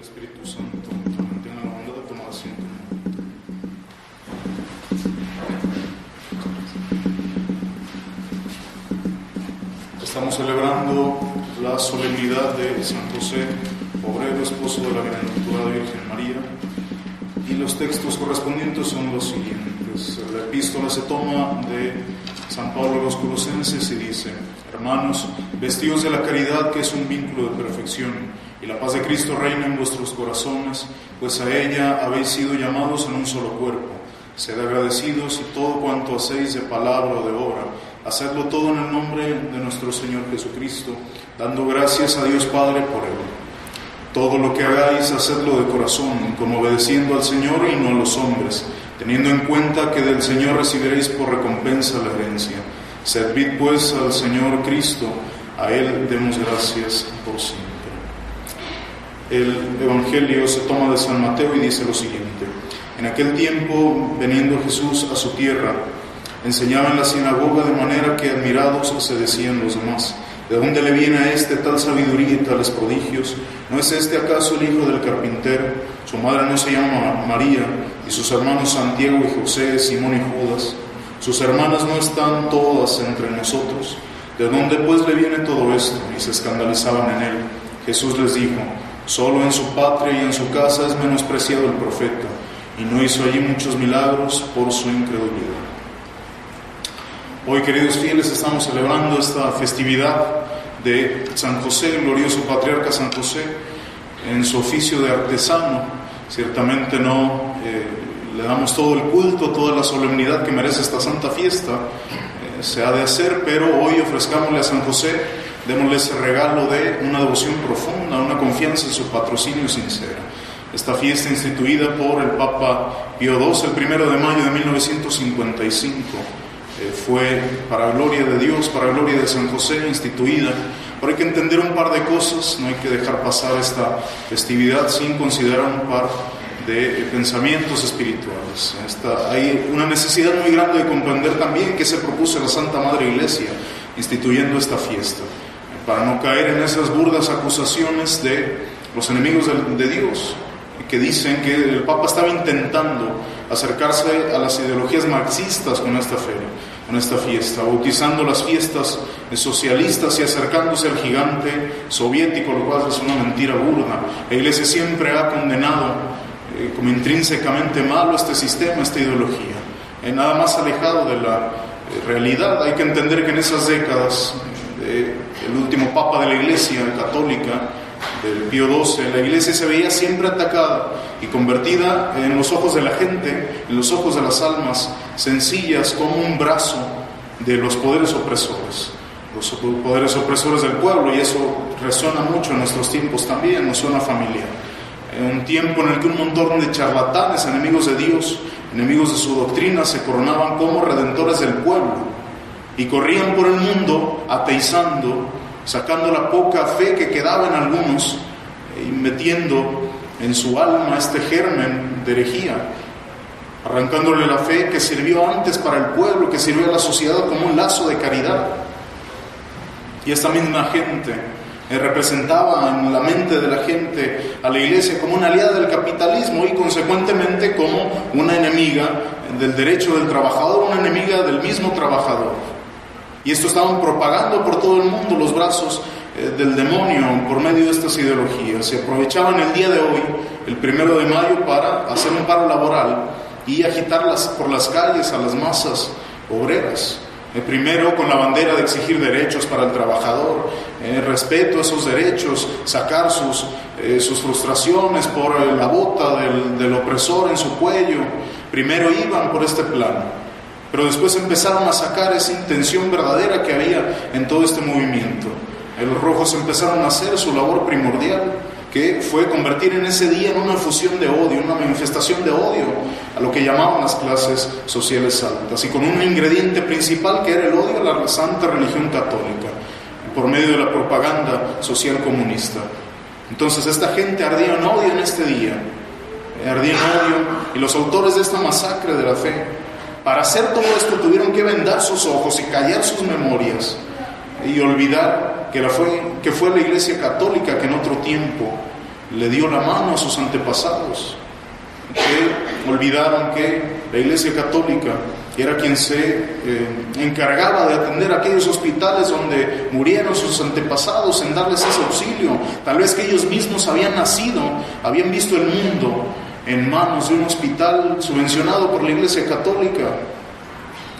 Espíritu Santo, tenga la bondad de tomar asiento. Estamos celebrando la solemnidad de San José, obrero esposo de la bienaventurada Virgen María, y los textos correspondientes son los siguientes. La epístola se toma de San Pablo a los Colosenses y dice: hermanos, vestidos de la caridad, que es un vínculo de perfección, y la paz de Cristo reina en vuestros corazones, pues a ella habéis sido llamados en un solo cuerpo. Sed agradecidos, y todo cuanto hacéis de palabra o de obra, hacedlo todo en el nombre de nuestro Señor Jesucristo, dando gracias a Dios Padre por él. Todo lo que hagáis, hacedlo de corazón, como obedeciendo al Señor y no a los hombres, teniendo en cuenta que del Señor recibiréis por recompensa la herencia. Servid pues al Señor Cristo, a Él demos gracias por siempre. El Evangelio se toma de San Mateo y dice lo siguiente: en aquel tiempo, veniendo Jesús a su tierra, enseñaba en la sinagoga, de manera que admirados se decían los demás: ¿de dónde le viene a este tal sabiduría y tales prodigios? ¿No es este acaso el hijo del carpintero? Su madre no se llama María, y sus hermanos Santiago y José, Simón y Judas. Sus hermanas no están todas entre nosotros. ¿De dónde pues le viene todo esto? Y se escandalizaban en él. Jesús les dijo: solo en su patria y en su casa es menospreciado el profeta, y no hizo allí muchos milagros por su incredulidad. Hoy, queridos fieles, estamos celebrando esta festividad de San José, el glorioso patriarca San José, en su oficio de artesano. Ciertamente no le damos todo el culto, toda la solemnidad que merece esta santa fiesta, se ha de hacer, pero hoy ofrezcámosle a San José, démosle ese regalo de una devoción profunda, una confianza en su patrocinio sincera. Esta fiesta, instituida por el Papa Pío II el 1 de mayo de 1955, fue para gloria de Dios, para gloria de San José instituida. Pero hay que entender un par de cosas, no hay que dejar pasar esta festividad sin considerar un par de pensamientos espirituales. Hay una necesidad muy grande de comprender también qué se propuso la Santa Madre Iglesia instituyendo esta fiesta, para no caer en esas burdas acusaciones de los enemigos de Dios, que dicen que el Papa estaba intentando acercarse a las ideologías marxistas con esta feria, con esta fiesta, bautizando las fiestas socialistas y acercándose al gigante soviético, lo cual es una mentira burda. La Iglesia siempre ha condenado como intrínsecamente malo este sistema, esta ideología, nada más alejado de la realidad. Hay que entender que en esas décadas, el último Papa de la Iglesia católica, del Pío XII, la Iglesia se veía siempre atacada y convertida en los ojos de la gente, en los ojos de las almas sencillas, como un brazo de los poderes opresores del pueblo, y eso resuena mucho en nuestros tiempos también, nos suena familiar. En un tiempo en el que un montón de charlatanes, enemigos de Dios, enemigos de su doctrina, se coronaban como redentores del pueblo y corrían por el mundo ateizando, sacando la poca fe que quedaba en algunos y metiendo en su alma este germen de herejía, arrancándole la fe que sirvió antes para el pueblo, que sirvió a la sociedad como un lazo de caridad. Y esta misma gente representaba en la mente de la gente a la Iglesia como una aliada del capitalismo y consecuentemente como una enemiga del derecho del trabajador, una enemiga del mismo trabajador. Y esto estaban propagando por todo el mundo los brazos del demonio por medio de estas ideologías. Se aprovechaban el día de hoy, el 1 de mayo, para hacer un paro laboral y agitarlas por las calles a las masas obreras. Primero con la bandera de exigir derechos para el trabajador, respeto a esos derechos, sacar sus frustraciones por la bota del opresor en su cuello. Primero iban por este plano, pero después empezaron a sacar esa intención verdadera que había en todo este movimiento. Los rojos empezaron a hacer su labor primordial, que fue convertir en ese día en una efusión de odio, una manifestación de odio a lo que llamaban las clases sociales altas, y con un ingrediente principal que era el odio a la santa religión católica, por medio de la propaganda social comunista. Entonces esta gente ardía en odio en este día, ardía en odio, y los autores de esta masacre de la fe, para hacer todo esto, tuvieron que vendar sus ojos y callar sus memorias y olvidar que fue la Iglesia católica que en otro tiempo le dio la mano a sus antepasados, que olvidaron que la Iglesia Católica era quien se encargaba de atender aquellos hospitales donde murieron sus antepasados, en darles ese auxilio. Tal vez que ellos mismos habían nacido, habían visto el mundo en manos de un hospital subvencionado por la Iglesia Católica.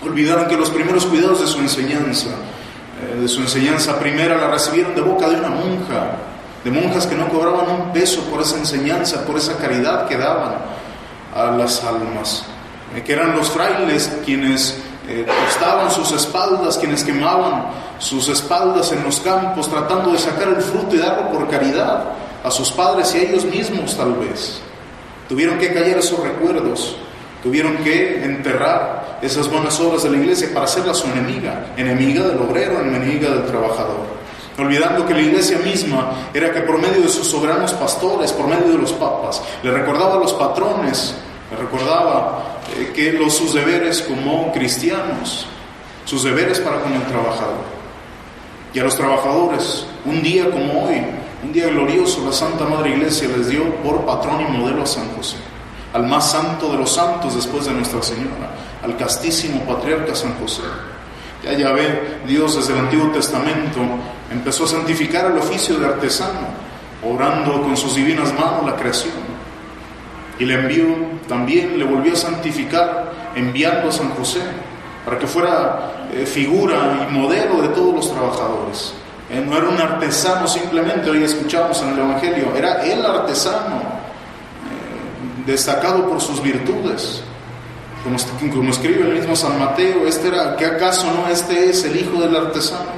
Olvidaron que los primeros cuidados de su enseñanza primera la recibieron de boca de una monja, de monjas que no cobraban un peso por esa enseñanza, por esa caridad que daban a las almas, que eran los frailes quienes tostaban sus espaldas, quienes quemaban sus espaldas en los campos tratando de sacar el fruto y darlo por caridad a sus padres y a ellos mismos. Tal vez tuvieron que callar esos recuerdos, tuvieron que enterrar esas buenas obras de la iglesia para hacerla su enemiga del obrero, enemiga del trabajador, olvidando que la iglesia misma era que por medio de sus soberanos pastores, por medio de los papas, le recordaba a los patrones, le recordaba que sus deberes como cristianos, sus deberes para con el trabajador. Y a los trabajadores, un día como hoy, un día glorioso, la Santa Madre Iglesia les dio por patrón y modelo a San José, al más santo de los santos después de Nuestra Señora, al castísimo patriarca San José. Ya ve, Dios desde el Antiguo Testamento empezó a santificar el oficio de artesano, obrando con sus divinas manos la creación. Y le envió, también le volvió a santificar, enviando a San José, para que fuera figura y modelo de todos los trabajadores. No era un artesano simplemente, hoy escuchamos en el Evangelio, era el artesano, destacado por sus virtudes. Como escribe el mismo San Mateo, ¿qué acaso no este es el hijo del artesano?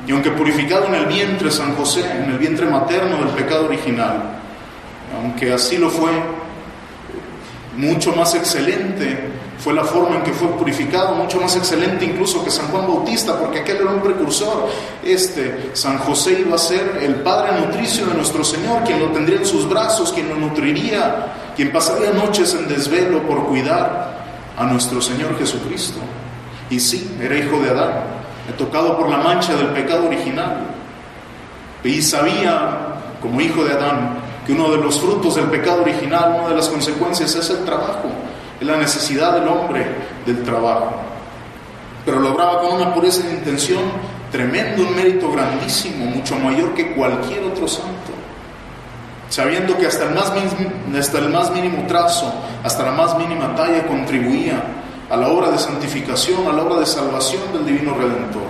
Y aunque purificado en el vientre San José, en el vientre materno del pecado original, aunque así lo fue, mucho más excelente fue la forma en que fue purificado, mucho más excelente incluso que San Juan Bautista, porque aquel era un precursor. San José iba a ser el padre nutricio de nuestro Señor, quien lo tendría en sus brazos, quien lo nutriría, quien pasaría noches en desvelo por cuidar a nuestro Señor Jesucristo. Y sí, era hijo de Adán, tocado por la mancha del pecado original, y sabía, como hijo de Adán, que uno de los frutos del pecado original, una de las consecuencias es el trabajo, es la necesidad del hombre del trabajo. Pero lo obraba con una pureza de intención tremendo, un mérito grandísimo, mucho mayor que cualquier otro santo, sabiendo que hasta el más mínimo trazo, hasta la más mínima talla contribuía a la obra de santificación, a la obra de salvación del Divino Redentor.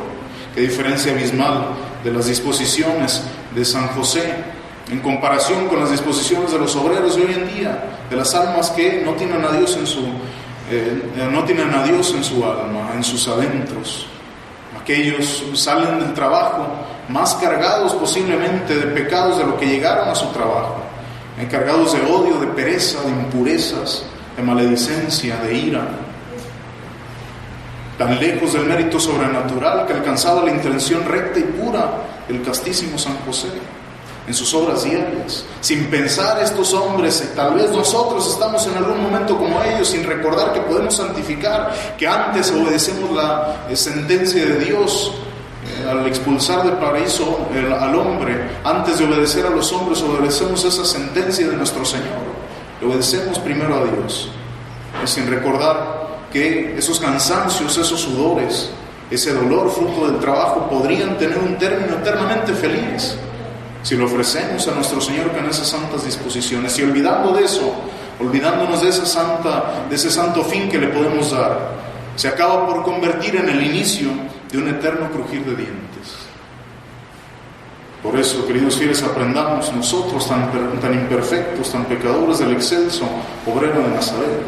Qué diferencia abismal de las disposiciones de San José en comparación con las disposiciones de los obreros de hoy en día, de las almas que no tienen a Dios en su alma, en sus adentros. Aquellos salen del trabajo más cargados posiblemente de pecados de lo que llegaron a su trabajo, cargados de odio, de pereza, de impurezas, de maledicencia, de ira, tan lejos del mérito sobrenatural que alcanzaba la intención recta y pura del castísimo San José en sus obras diarias. Sin pensar estos hombres, tal vez nosotros estamos en algún momento como ellos, sin recordar que podemos santificar, que antes obedecemos la sentencia de Dios al expulsar del paraíso al hombre. Antes de obedecer a los hombres, obedecemos esa sentencia de nuestro Señor. Le obedecemos primero a Dios, sin recordar que esos cansancios, esos sudores, ese dolor fruto del trabajo podrían tener un término eternamente feliz si lo ofrecemos a nuestro Señor con esas santas disposiciones, y olvidándonos de ese santo fin que le podemos dar, se acaba por convertir en el inicio de un eterno crujir de dientes. Por eso, queridos fieles, aprendamos nosotros tan imperfectos, tan pecadores, del excelso obrero de Nazaret,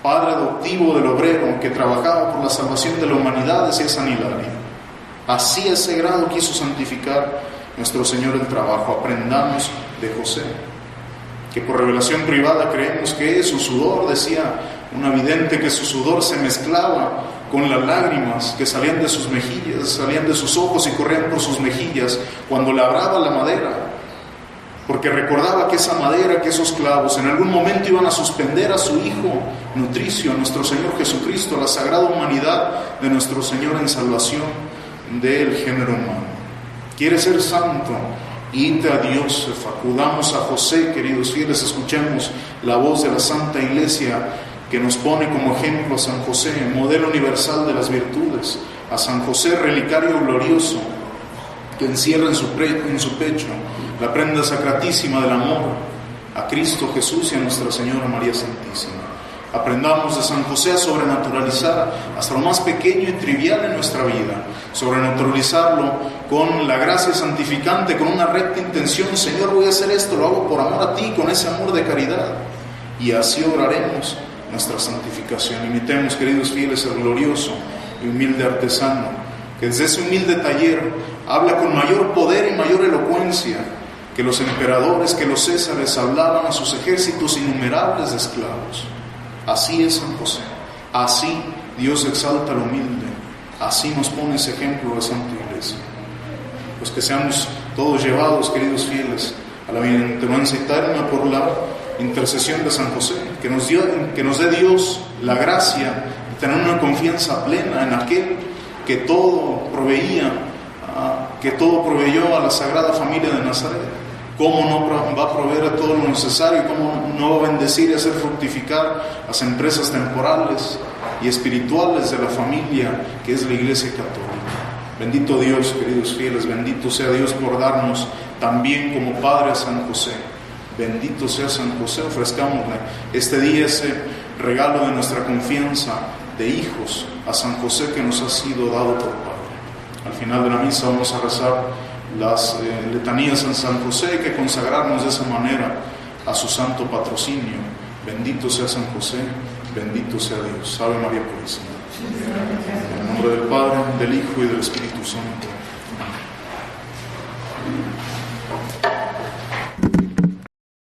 padre adoptivo del obrero que trabajaba por la salvación de la humanidad, decía San Hilario. Así a ese grado quiso santificar nuestro Señor el trabajo. Aprendamos de José, que por revelación privada creemos que su sudor, decía una vidente, que su sudor se mezclaba con las lágrimas que salían de sus mejillas, salían de sus ojos y corrían por sus mejillas cuando labraba la madera, porque recordaba que esa madera, que esos clavos en algún momento iban a suspender a su Hijo nutricio, a nuestro Señor Jesucristo, a la sagrada humanidad de nuestro Señor en salvación del género humano. ¿Quiere ser santo? Ite a Dios, acudamos a José, queridos fieles, escuchemos la voz de la Santa Iglesia que nos pone como ejemplo a San José, modelo universal de las virtudes, a San José, relicario glorioso, que encierra en su pecho la prenda sacratísima del amor a Cristo Jesús y a Nuestra Señora María Santísima. Aprendamos de San José a sobrenaturalizar hasta lo más pequeño y trivial en nuestra vida, sobrenaturalizarlo con la gracia santificante, con una recta intención. Señor, voy a hacer esto, lo hago por amor a ti, con ese amor de caridad, y así obraremos nuestra santificación. Imitemos, queridos fieles, el glorioso y humilde artesano, que desde ese humilde taller habla con mayor poder y mayor elocuencia que los emperadores, que los césares hablaban a sus ejércitos innumerables de esclavos. Así es San José, así Dios exalta al humilde, así nos pone ese ejemplo la Santa Iglesia. Pues que seamos todos llevados, queridos fieles, a la bienaventuranza eterna por la intercesión de San José, que nos dé Dios la gracia de tener una confianza plena en aquel que todo proveía, que todo proveyó a la Sagrada Familia de Nazaret. ¿Cómo no va a proveer todo lo necesario? ¿Cómo no va a bendecir y hacer fructificar las empresas temporales y espirituales de la familia que es la Iglesia Católica? Bendito Dios, queridos fieles, bendito sea Dios por darnos también como Padre a San José. Bendito sea San José, ofrezcámosle este día ese regalo de nuestra confianza de hijos a San José que nos ha sido dado por Padre. Al final de la misa vamos a rezar las letanías en San José. Hay que consagrarnos de esa manera a su santo patrocinio. Bendito sea San José, bendito sea Dios. Ave María Purísima. En el nombre del Padre, del Hijo y del Espíritu Santo.